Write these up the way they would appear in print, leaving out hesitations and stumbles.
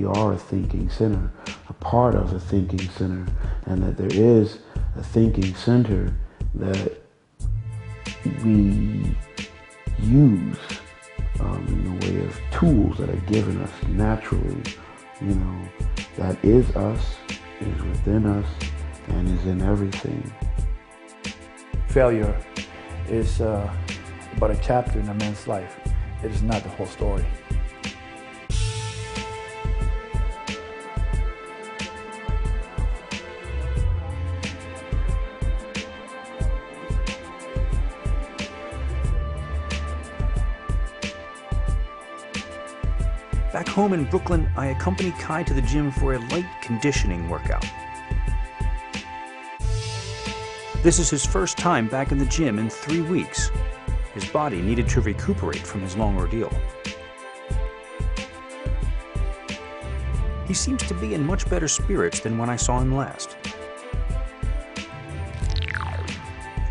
are a thinking center, a part of a thinking center, and that there is a thinking center that we use in the way of tools that are given us naturally, that is us, is within us, and is in everything. Failure is but a chapter in a man's life. It is not the whole story. Back home in Brooklyn, I accompany Kai to the gym for a light conditioning workout. This is his first time back in the gym in 3 weeks. His body needed to recuperate from his long ordeal. He seems to be in much better spirits than when I saw him last.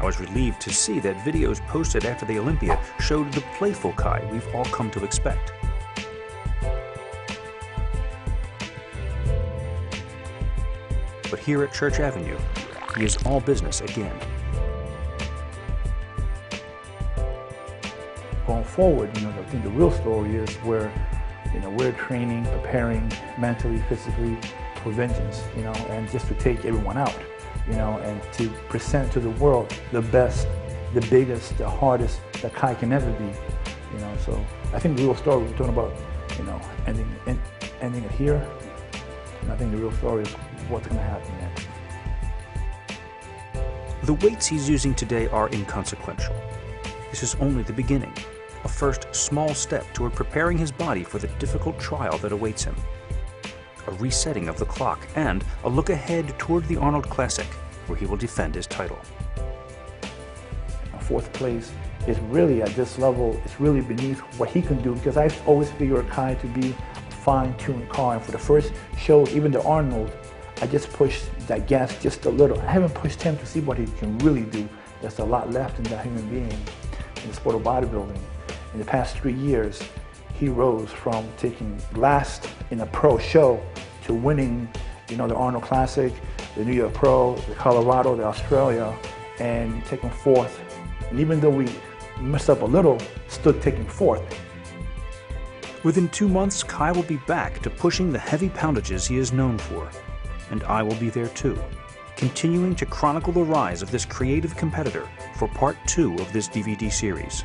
I was relieved to see that videos posted after the Olympia showed the playful Kai we've all come to expect. But here at Church Avenue, he is all business again. Going forward, I think the real story is where, we're training, preparing mentally, physically for vengeance, and just to take everyone out, and to present to the world the best, the biggest, the hardest that Kai can ever be, So I think the real story we're talking about, ending it here. And I think the real story is what's going to happen next. The weights he's using today are inconsequential. This is only the beginning, a first small step toward preparing his body for the difficult trial that awaits him. A resetting of the clock and a look ahead toward the Arnold Classic, where he will defend his title. Fourth place is really at this level, it's really beneath what he can do, because I always figured Kai to be a fine-tuned car, and for the first show, even the Arnold, I just pushed that gas just a little. I haven't pushed him to see what he can really do. There's a lot left in that human being in the sport of bodybuilding. In the past 3 years, he rose from taking last in a pro show to winning, the Arnold Classic, the New York Pro, the Colorado, the Australia, and taking fourth. And even though we messed up a little, still taking fourth. Within 2 months, Kai will be back to pushing the heavy poundages he is known for. And I will be there too, continuing to chronicle the rise of this creative competitor for part 2 of this DVD series.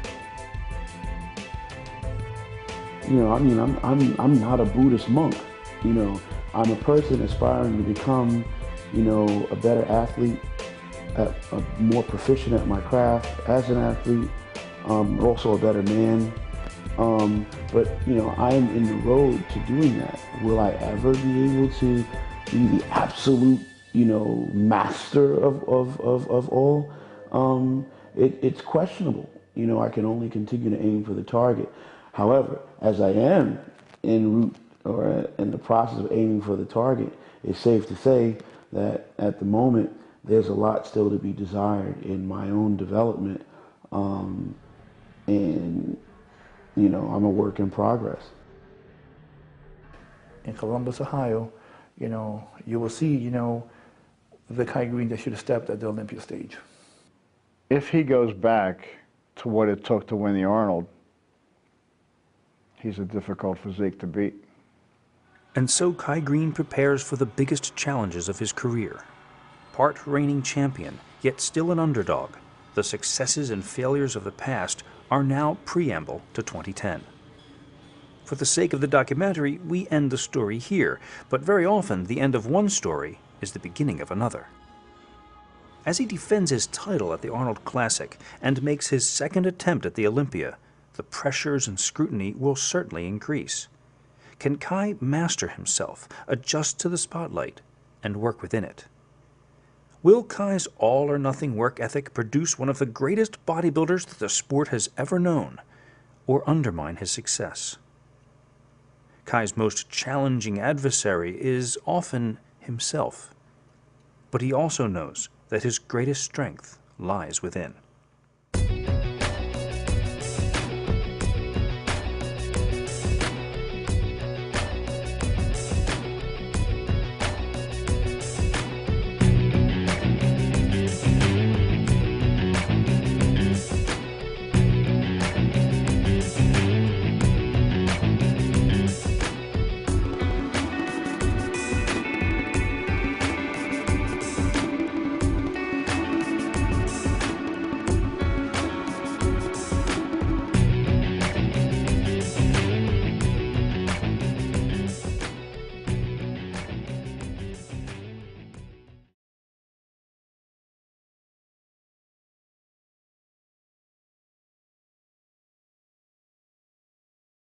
I'm not a Buddhist monk. I'm a person aspiring to become, a better athlete, more proficient at my craft as an athlete, also a better man. But I am in the road to doing that. Will I ever be able to be the absolute, master of all? It's questionable. I can only continue to aim for the target. However, as I am en route or in the process of aiming for the target, it's safe to say that at the moment, there's a lot still to be desired in my own development. And, I'm a work in progress. In Columbus, Ohio, you will see, the Kai Greene that should have stepped at the Olympia stage. If he goes back to what it took to win the Arnold, he's a difficult physique to beat. And so Kai Greene prepares for the biggest challenges of his career. Part reigning champion, yet still an underdog, the successes and failures of the past are now preamble to 2010. For the sake of the documentary, we end the story here, but very often the end of one story is the beginning of another. As he defends his title at the Arnold Classic and makes his second attempt at the Olympia, the pressures and scrutiny will certainly increase. Can Kai master himself, adjust to the spotlight, and work within it? Will Kai's all-or-nothing work ethic produce one of the greatest bodybuilders that the sport has ever known, or undermine his success? Kai's most challenging adversary is often himself, but he also knows that his greatest strength lies within.